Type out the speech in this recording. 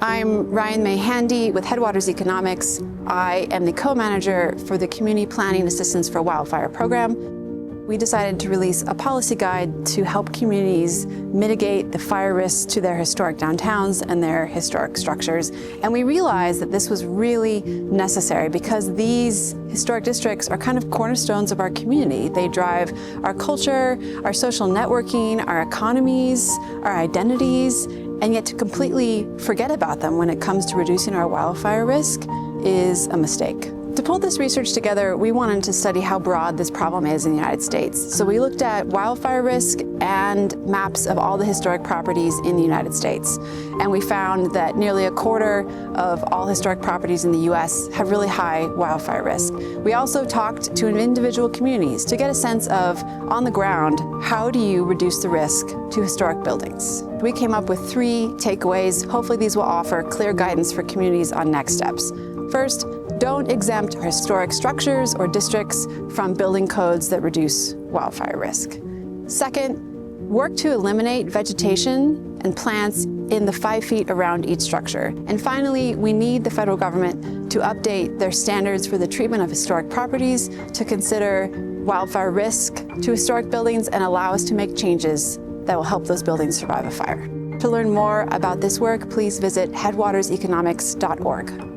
I'm Ryan May Handy with Headwaters Economics. I am the co-manager for the Community Planning Assistance for Wildfire program. We decided to release a policy guide to help communities mitigate the fire risks to their historic downtowns and their historic structures. And we realized that this was really necessary because these historic districts are kind of cornerstones of our community. They drive our culture, our social networking, our economies, our identities, and yet to completely forget about them when it comes to reducing our wildfire risk is a mistake. To pull this research together, we wanted to study how broad this problem is in the United States. So we looked at wildfire risk and maps of all the historic properties in the United States. And we found that nearly a quarter of all historic properties in the US have really high wildfire risk. We also talked to individual communities to get a sense of, on the ground, how do you reduce the risk to historic buildings? We came up with 3 takeaways. Hopefully these will offer clear guidance for communities on next steps. First, don't exempt historic structures or districts from building codes that reduce wildfire risk. Second, work to eliminate vegetation and plants in the 5 feet around each structure. And finally, we need the federal government to update their standards for the treatment of historic properties to consider wildfire risk to historic buildings and allow us to make changes that will help those buildings survive a fire. To learn more about this work, please visit headwaterseconomics.org.